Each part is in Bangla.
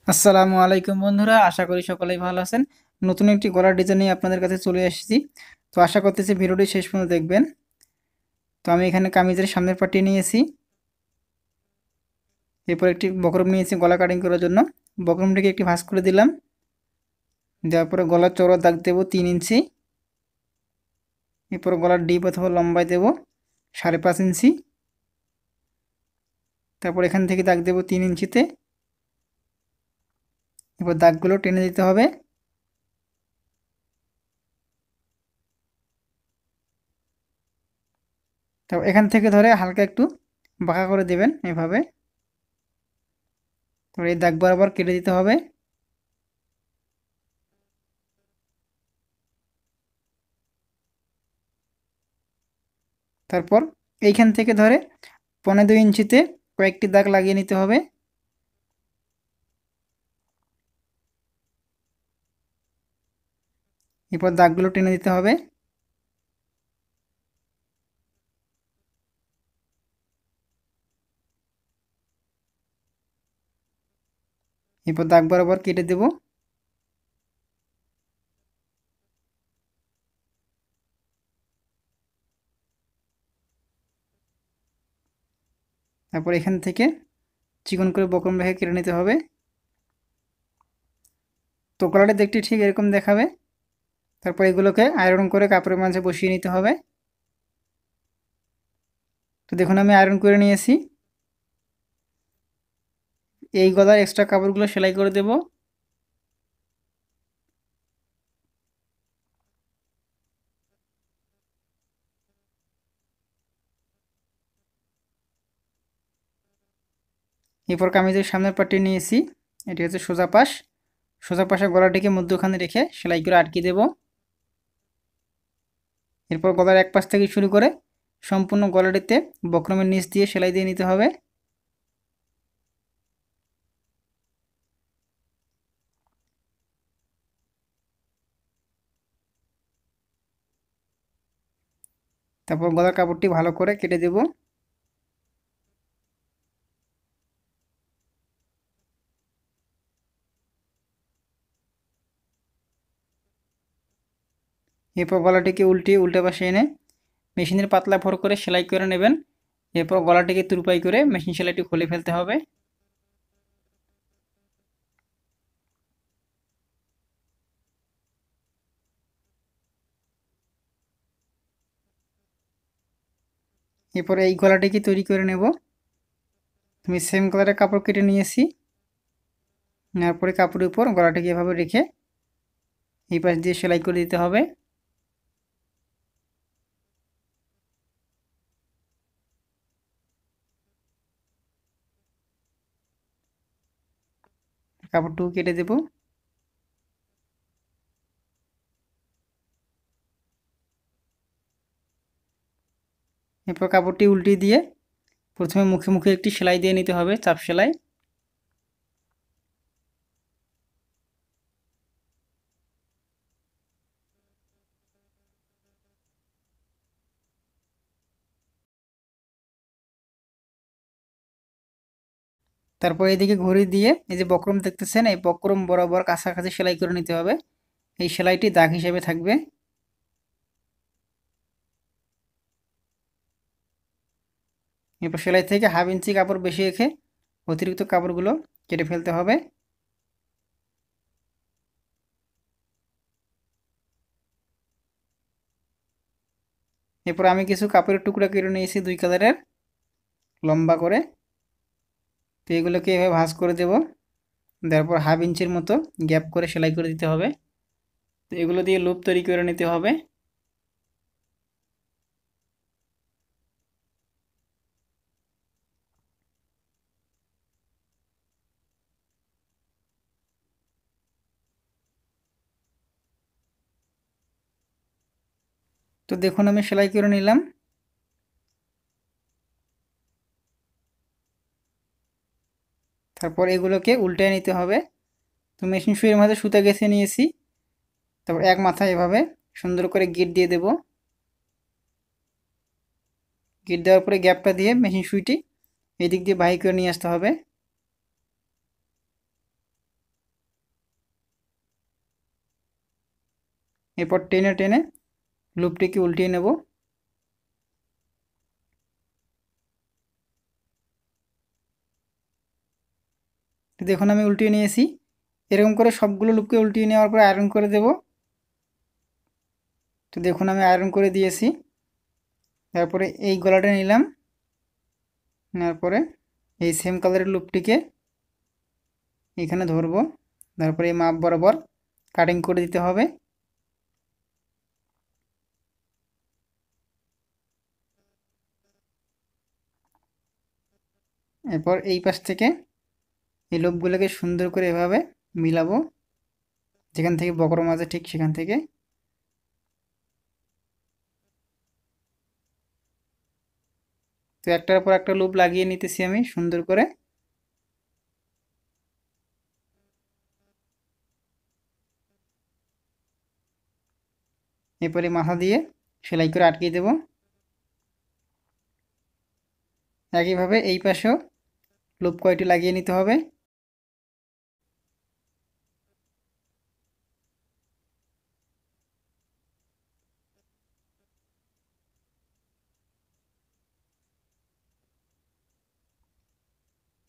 আসসালামু আলাইকুম বন্ধুরা, আশা করি সকলেই ভালো আছেন। নতুন একটি গলার ডিজাইন নিয়ে আপনাদের কাছে চলে এসেছি। তো আশা করতেছি ভিডিওটি শেষ পর্যন্ত দেখবেন। তো আমি এখানে কামিজের সামনের পার্টি নিয়েছি, এরপর একটি বক্রম নিয়েছি গলা কাটিং করার জন্য। বক্রমটিকে একটি ভাঁজ করে দিলাম, দেওয়ার পরে গলার চওড়া দাগ দেবো 3 ইঞ্চি। এরপর গলার ডিপ অথবা লম্বায় দেবো 5.5 ইঞ্চি। তারপর এখান থেকে দাগ দেবো 3 ইঞ্চিতে। এরপর দাগগুলো টেনে দিতে হবে। তারপর এখান থেকে ধরে হালকা একটু বাঁকা করে দেবেন এভাবে। তারপর এই দাগ বরাবর কেটে দিতে হবে। তারপর এইখান থেকে ধরে 1.5 ইঞ্চিতে কয়েকটি দাগ লাগিয়ে নিতে হবে। এরপর দাগগুলো টেনে দিতে হবে। এরপর দাগ বরাবর কেটে দেব। তারপর এখান থেকে চিকন করে বক্রম রেখে কেটে নিতে হবে। তো গলাটা দেখতে ঠিক এরকম দেখাবে। তারপর এগুলোকে আয়রন করে কাপড়ের মাঝে বসিয়ে নিতে হবে। তো দেখুন আমি আয়রন করে নিয়েছি। এই গলার এক্সট্রা কাপড়গুলো সেলাই করে দেব। এরপর কামিজের সামনের পাটটি নিয়েছি, এটি হচ্ছে সোজা পাশ। সোজা পাশে গলাটিকে মধ্যখানে রেখে সেলাই করে আটকে দেব। এরপর গলার এক পাশ থেকে শুরু করে সম্পূর্ণ গলাটিতে বক্রমের নিচ দিয়ে সেলাই দিয়ে নিতে হবে। তারপর গলার কাপড়টি ভালো করে কেটে দেব। এরপর গলাটিকে উল্টিয়ে উল্টো পাশে এনে মেশিনের পাতলা ভর করে সেলাই করে নেবেন। এরপর গলাটিকে তুরপাই করে মেশিন সেলাইটি খুলে ফেলতে হবে। এরপর এই গলাটিকে তৈরি করে নেব। আমি সেম কালারের কাপড় কেটে নিয়েছি। নেওয়ার পরে কাপড়ের উপর গলাটিকে এভাবে রেখে এই পাশ দিয়ে সেলাই করে দিতে হবে। কাপড়টুকু কেটে দেব। এরপর কাপড়টি উল্টিয়ে দিয়ে প্রথমে মুখে মুখে একটি সেলাই দিয়ে নিতে হবে, চাপ সেলাই। তারপর এদিকে ঘড়ি দিয়ে এই যে বক্রম দেখতেছেন, এই বক্রম বরাবর কাছাকাছি সেলাই করে নিতে হবে। এই সেলাইটি দাগ হিসেবে থাকবে। এরপর সেলাই থেকে 1/2 ইঞ্চি কাপড় বেশি রেখে অতিরিক্ত কাপড়গুলো কেটে ফেলতে হবে। এরপর আমি কিছু কাপড়ের টুকরা কেটে নিয়েছি 2 কালারের লম্বা করে। তো এগুলোকে এভাবে ভাঁজ করে দেব। দেওয়ার পর 1/2 ইঞ্চির মতো গ্যাপ করে সেলাই করে দিতে হবে। তো এগুলো দিয়ে লুপ তৈরি করে নিতে হবে। তো দেখুন আমি সেলাই করে নিলাম। তারপর এগুলোকে উল্টে নিতে হবে। তো মেশিন সুইয়ের মাঝে সুতা গেঁথে নিয়েছি। তারপর এক মাথায় এভাবে সুন্দর করে গিট দিয়ে দেব। গিট দেওয়ার পরে গ্যাপটা দিয়ে মেশিন সুইটি এই দিক দিয়ে বাহির করে নিয়ে আসতে হবে। এরপর টেনে টেনে লুপটিকে উল্টিয়ে নেব। দেখুন আমি উল্টিয়ে নিয়েছি। এরকম করে সবগুলো লুপকে উল্টিয়ে নেওয়ার পর আয়রন করে দেব। তো দেখুন আমি আয়রন করে দিয়েছি। তারপরে এই গলাটা নিলাম, নেওয়ার পরে এই সেম কালারের লুপটিকে এখানে ধরবো, তারপরে এই মাপ বরাবর কাটিং করে দিতে হবে। এরপর এই পাশ থেকে এই লুপগুলোকে সুন্দর করে এভাবে মিলাবো, যেখান থেকে বক্রম আছে ঠিক সেখান থেকে। তো একটার পর একটা লুপ লাগিয়ে নিতেছি আমি সুন্দর করে। এরপরে মাথা দিয়ে সেলাই করে আটকিয়ে দেব। একইভাবে এই পাশেও লুপ কয়টি লাগিয়ে নিতে হবে।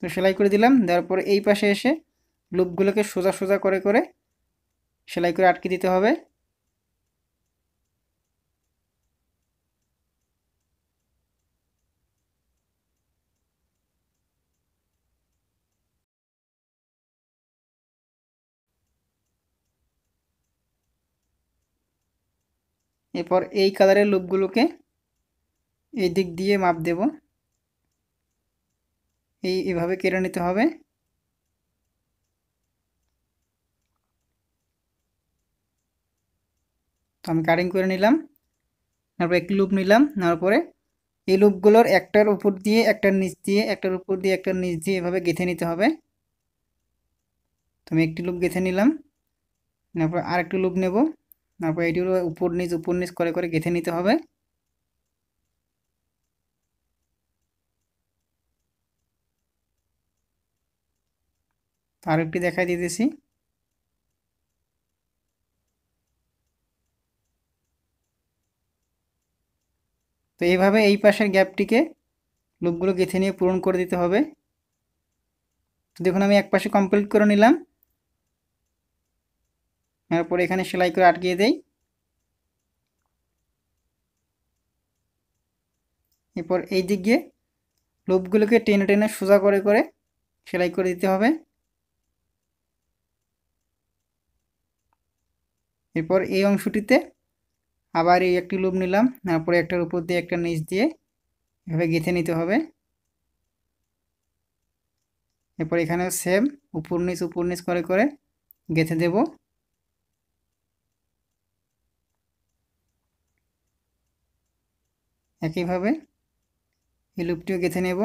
তো সেলাই করে দিলাম, দেওয়ার পরে এই পাশে এসে লুপগুলোকে সোজা সোজা করে করে সেলাই করে আটকে দিতে হবে। এরপর এই কালারের লুপগুলোকে এই দিক দিয়ে মাপ দেব, এইভাবে কেটে নিতে হবে। তো আমি কাটিং করে নিলাম। তারপর একটি লুপ নিলাম, নেওয়ার পরে এই লুপগুলোর একটার উপর দিয়ে একটার নিচ দিয়ে একটার উপর দিয়ে একটার নিচ দিয়ে এভাবে গেঁথে নিতে হবে। তো আমি একটি লুপ গেঁথে নিলাম, তারপর আরেকটি লুপ নেব, তারপর এটির উপর নিচ করে করে গেঁথে নিতে হবে। তো আরেকটি দেখাই দিতেছি। তো এইভাবে এই পাশের গ্যাপটিকে লুপগুলো গেঁথে নিয়ে পূরণ করে দিতে হবে। তো দেখুন আমি এক পাশে কমপ্লিট করে নিলাম। তারপর এখানে সেলাই করে আটকিয়ে দেই। এরপর এই দিক দিয়ে লুপগুলোকে টেনে টেনে সোজা করে করে সেলাই করে দিতে হবে। এরপর এই অংশটিতে আবার এই একটি লুপ নিলাম, তারপরে একটার উপর দিয়ে একটা নিচ দিয়ে এভাবে গেঁথে নিতে হবে। এরপর এখানে সেম উপর নিচ করে করে গেঁথে দেব। একইভাবে এই লুপটিও গেঁথে নেব।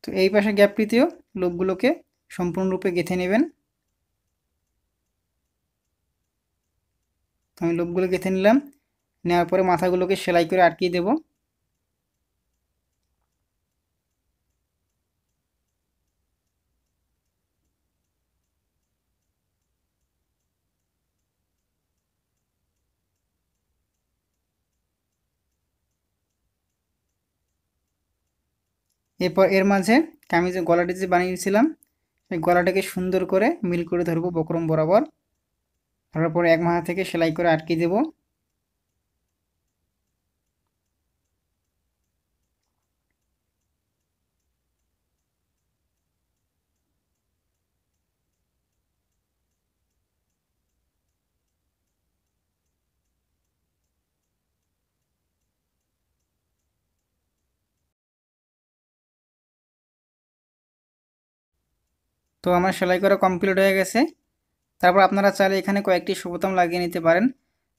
তো এই পাশে গ্যাপটিতেও লুপগুলোকে সম্পূর্ণরূপে গেঁথে নেবেন। তো আমি লুপগুলো গেঁথে নিলাম, নেওয়ার পরে মাথাগুলোকে সেলাই করে আটকিয়ে দেব। এরপর এর মাঝে কামিজের গলাটি যে বানিয়েছিলাম সেই গলাটাকে সুন্দর করে মিল করে ধরবো বক্রম বরাবর। ধরার পরে এক মাথা থেকে সেলাই করে আটকে দেব। তো আমার সেলাই করা কমপ্লিট হয়ে গেছে। তারপর আপনারা চাইলে এখানে কয়েকটি সুবোতাম লাগিয়ে নিতে পারেন।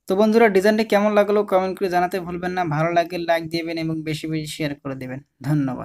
তো বন্ধুরা ডিজাইনটি কেমন লাগলো কমেন্ট করে জানাতে ভুলবেন না। ভালো লাগলে লাইক দিবেন এবং বেশি বেশি শেয়ার করে দেবেন। ধন্যবাদ।